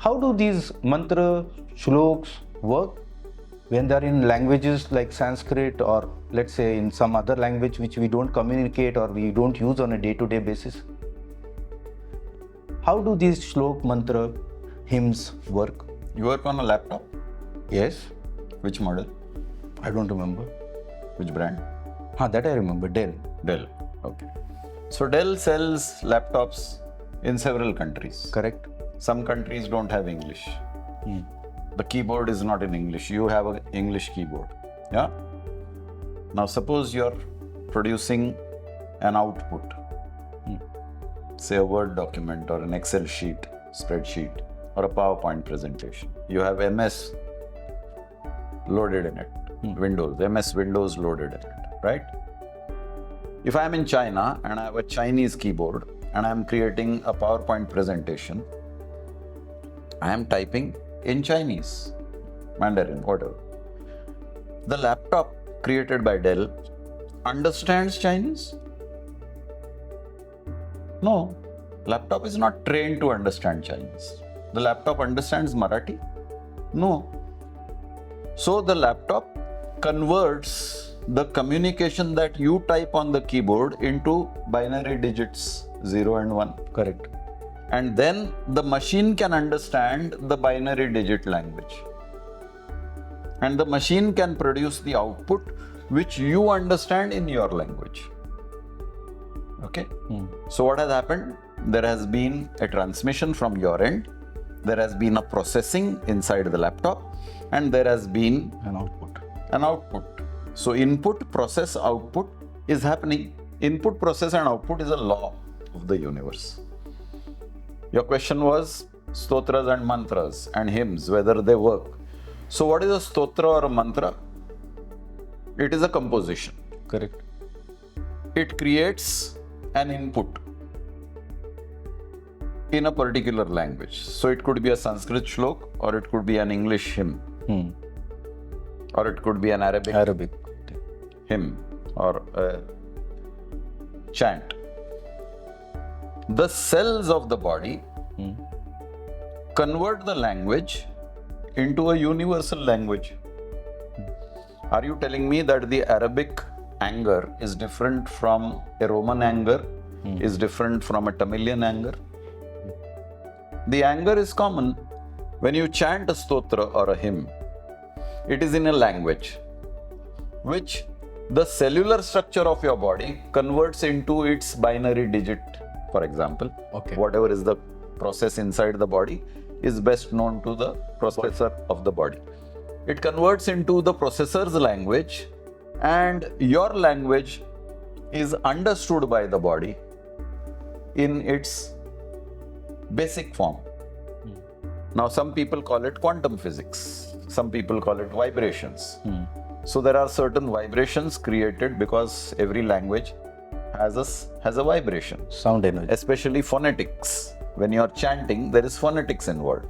How do these mantra shloks work when they are in languages like Sanskrit, or let's say in some other language which we don't communicate or we don't use on a day-to-day basis? How do these shlok mantra hymns work? You work on a laptop? Yes, Which model? I don't remember. Which brand? That I remember, Dell. Dell. Okay. So Dell sells laptops in several countries. Correct. Some countries don't have English. The keyboard is not in English. You have an English keyboard. Yeah? Now suppose you're producing an output. Say a Word document or an Excel sheet, spreadsheet, or a PowerPoint presentation. You have MS loaded in it. MS Windows loaded in it, right? If I'm in China and I have a Chinese keyboard and I'm creating a PowerPoint presentation, I am typing in Chinese, Mandarin, whatever. The laptop created by Dell understands Chinese? No, laptop is not trained to understand Chinese. The laptop understands Marathi? No. So the laptop converts the communication that you type on the keyboard into binary digits 0 and 1. Correct. And then the machine can understand the binary digit language. And the machine can produce the output which you understand in your language. Okay? So what has happened? There has been a transmission from your end, there has been a processing inside the laptop, and there has been An output. an output. So input, process, output is happening. Input, process and output is a law of the universe. Your question was stotras and mantras and hymns, whether they work. So what is a stotra or a mantra? It is a composition. Correct. It creates an input in a particular language. So it could be a Sanskrit shlok, or it could be an English hymn, or it could be an Arabic hymn or a chant. The cells of the body convert the language into a universal language. Are you telling me that the Arabic anger is different from a Roman anger, is different from a Tamilian anger? The anger is common. When you chant a stotra or a hymn, it is in a language which the cellular structure of your body converts into its binary digit, for example. Okay. Whatever is the process inside the body is best known to the processor of the body. It converts into the processor's language, and your language is understood by the body in its basic form. Now, some people call it quantum physics, some people call it vibrations. So there are certain vibrations created because every language has a vibration. Sound energy. Especially phonetics. When you are chanting, there is phonetics involved.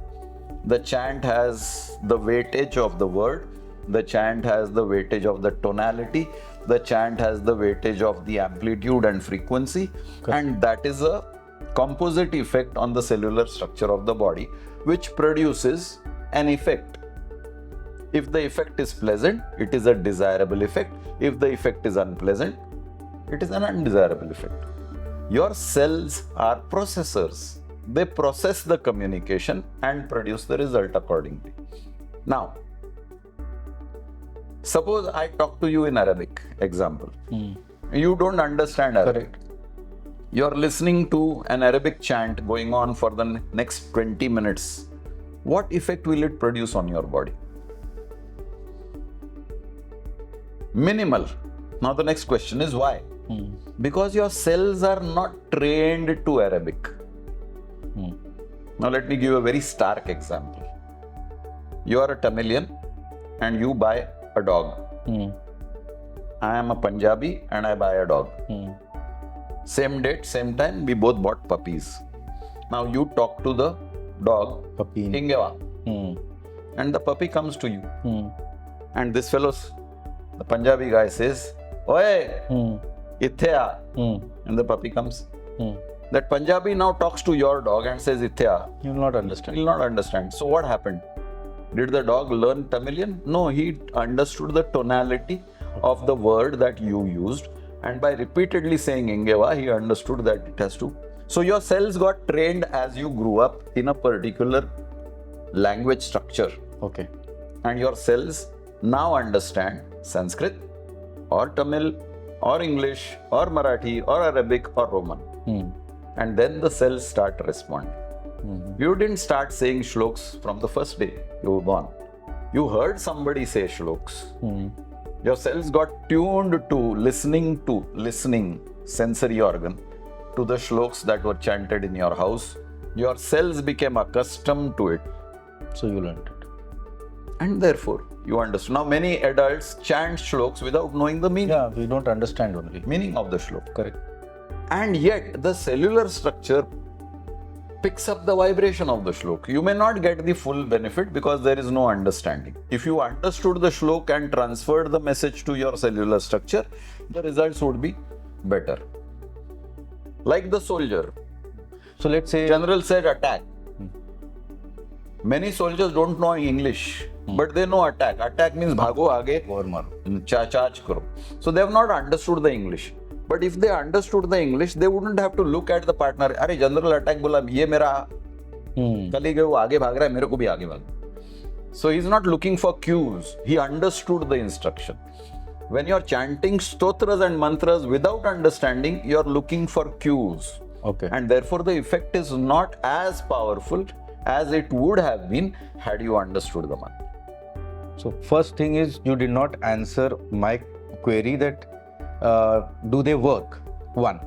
The chant has the weightage of the word, the chant has the weightage of the tonality, the chant has the weightage of the amplitude and frequency, and that is a composite effect on the cellular structure of the body, which produces an effect. If the effect is pleasant, it is a desirable effect. If the effect is unpleasant, it is an undesirable effect. Your cells are processors. They process the communication and produce the result accordingly. Now, suppose I talk to you in Arabic, example. You don't understand Arabic. Correct. You're listening to an Arabic chant going on for the next 20 minutes. What effect will it produce on your body? Minimal. Now the next question is why? Because your cells are not trained to Arabic. Now let me give a very stark example. You are a Tamilian and you buy a dog. I am a Punjabi and I buy a dog. Same date, same time, we both bought puppies. Now you talk to the dog, Puppy. Ingewa, and the puppy comes to you. And this fellow's, the Punjabi guy says, Oye, ithe aa. And the puppy comes. That Punjabi now talks to your dog and says Ithya. You will not He understand. will not understand. So what happened? Did the dog learn Tamilian? No, he understood the tonality of the word that you used, and by repeatedly saying Ingeva, he understood that it has to. So your cells got trained as you grew up in a particular language structure, Okay. and your cells now understand Sanskrit or Tamil or English or Marathi or Arabic or Roman. And then the cells start responding. You didn't start saying shloks from the first day you were born. You heard somebody say shloks. Your cells got tuned to listening sensory organ to the shloks that were chanted in your house. Your cells became accustomed to it, So you learned it. and therefore you understand. Now many adults chant shloks without knowing the Yeah, we don't understand only. meaning of the shlok. Correct. And yet the cellular structure picks up the vibration of the shlok. You may not get the full benefit because there is no understanding. If you understood the shlok and transferred the message to your cellular structure, the results would be better. Like the soldier. So let's say General said attack. Many soldiers don't know English, but they know attack. Attack means bhago aage, or maro. charge karo. So they have not understood the English. But if they understood the English, they wouldn't have to look at the partner. अरे general attack बोला, ये मेरा colleague है, वो आगे भाग रहा है, मेरे को भी आगे भाग. So he's not looking for cues. He understood the instruction. When you're chanting stotras and mantras without understanding, you're looking for cues. Okay. And therefore the effect is not as powerful as it would have been had you understood the mantra. So first thing is you did not answer my query that do they work? One.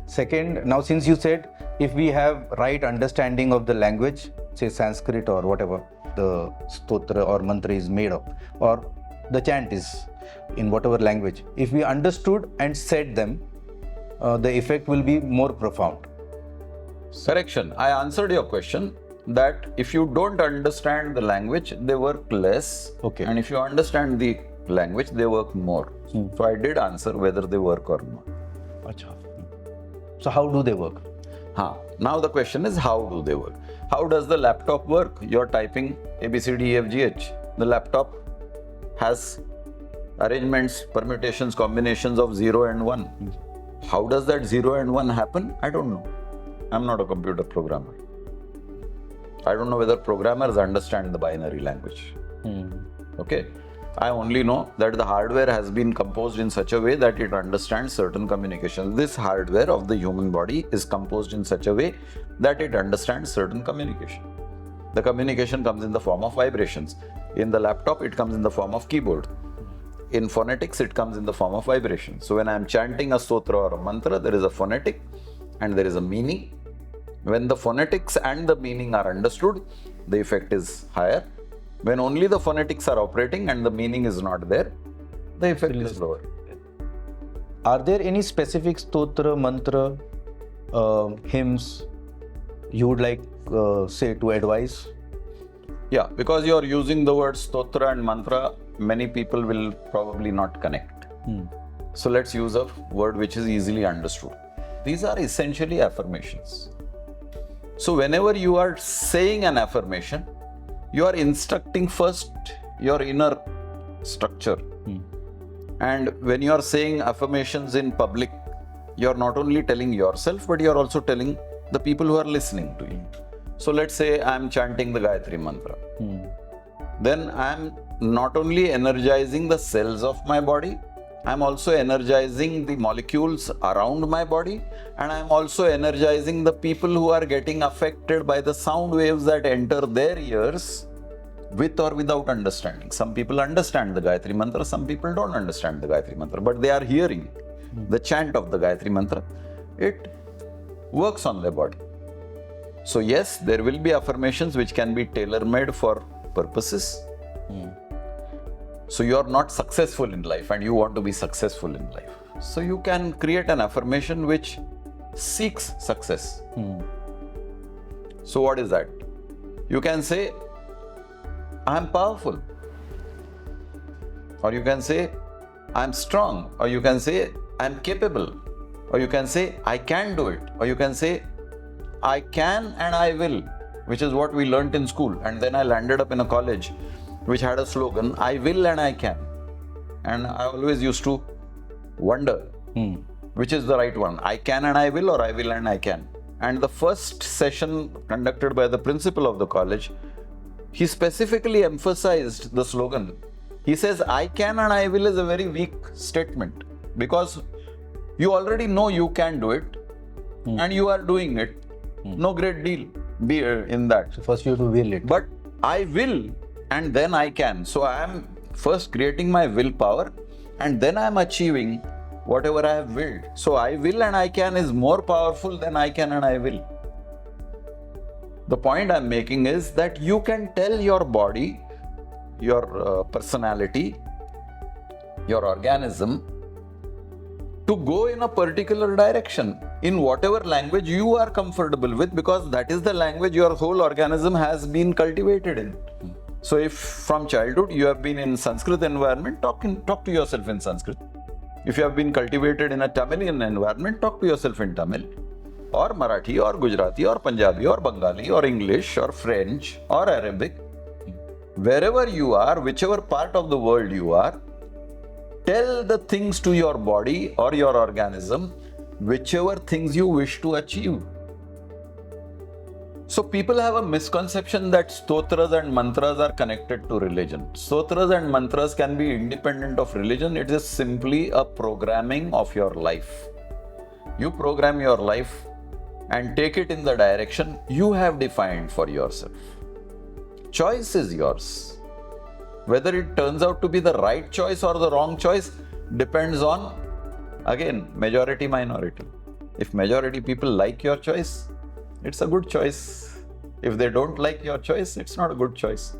Second, now since you said if we have right understanding of the language, say Sanskrit or whatever the stotra or mantra is made of, or the chant is in whatever language, if we understood and said them, the effect will be more profound. Correction. I answered your question that if you don't understand the language, they work less. Okay. And if you understand the language, they work more. So I did answer whether they work or not. Acha. So how do they work? Now the question is, how do they work? How does the laptop work? You're typing A, B, C, D, E, F, G, H. The laptop has arrangements, permutations, combinations of 0 and 1. How does that 0 and 1 happen? I don't know. I'm not a computer programmer. I don't know whether programmers understand the binary language. Okay. I only know that the hardware has been composed in such a way that it understands certain communications. This hardware of the human body is composed in such a way that it understands certain communication. The communication comes in the form of vibrations. In the laptop, it comes in the form of keyboard. In phonetics, it comes in the form of vibration. So when I am chanting a stotra or a mantra, there is a phonetic and there is a meaning. When the phonetics and the meaning are understood, the effect is higher. When only the phonetics are operating and the meaning is not there, the effect is lower. Are there any specific stotra, mantra, hymns you would like say to advise? Yeah, because you are using the word stotra and mantra, many people will probably not connect. So let's use a word which is easily understood. These are essentially affirmations. So whenever you are saying an affirmation, you are instructing first your inner structure. And when you are saying affirmations in public, you are not only telling yourself, but you are also telling the people who are listening to you. So let's say I am chanting the Gayatri mantra. Then I am not only energizing the cells of my body, I am also energizing the molecules around my body, and I am also energizing the people who are getting affected by the sound waves that enter their ears with or without understanding. Some people understand the Gayatri mantra, some people don't understand the Gayatri mantra, but they are hearing the chant of the Gayatri mantra. It works on their body. So yes, there will be affirmations which can be tailor-made for purposes. So you are not successful in life and you want to be successful in life. So you can create an affirmation which seeks success. So what is that? You can say, I am powerful. Or you can say, I am strong. Or you can say, I am capable. Or you can say, I can do it. Or you can say, I can and I will, which is what we learnt in school. And then I landed up in a college which had a slogan, I will and I can. And I always used to wonder which is the right one, I can and I will, or I will and I can. And the first session conducted by the principal of the college, he specifically emphasized the slogan. He says, I can and I will is a very weak statement because you already know you can do it and you are doing it. No great deal be in that. So first you have to will it. But I will and then I can. So I am first creating my willpower and then I am achieving whatever I have willed. So I will and I can is more powerful than I can and I will. The point I'm making is that you can tell your body, your personality, your organism to go in a particular direction in whatever language you are comfortable with, because that is the language your whole organism has been cultivated in. So if from childhood you have been in Sanskrit environment, talk to yourself in Sanskrit. If you have been cultivated in a Tamilian environment, talk to yourself in Tamil, or Marathi, or Gujarati, or Punjabi, or Bengali, or English, or French, or Arabic. Wherever you are, whichever part of the world you are, tell the things to your body or your organism, whichever things you wish to achieve. So people have a misconception that stotras and mantras are connected to religion. Stotras and mantras can be independent of religion. It is simply a programming of your life. You program your life and take it in the direction you have defined for yourself. Choice is yours. Whether it turns out to be the right choice or the wrong choice depends on, again, majority minority. If majority people like your choice, it's a good choice. If they don't like your choice, it's not a good choice.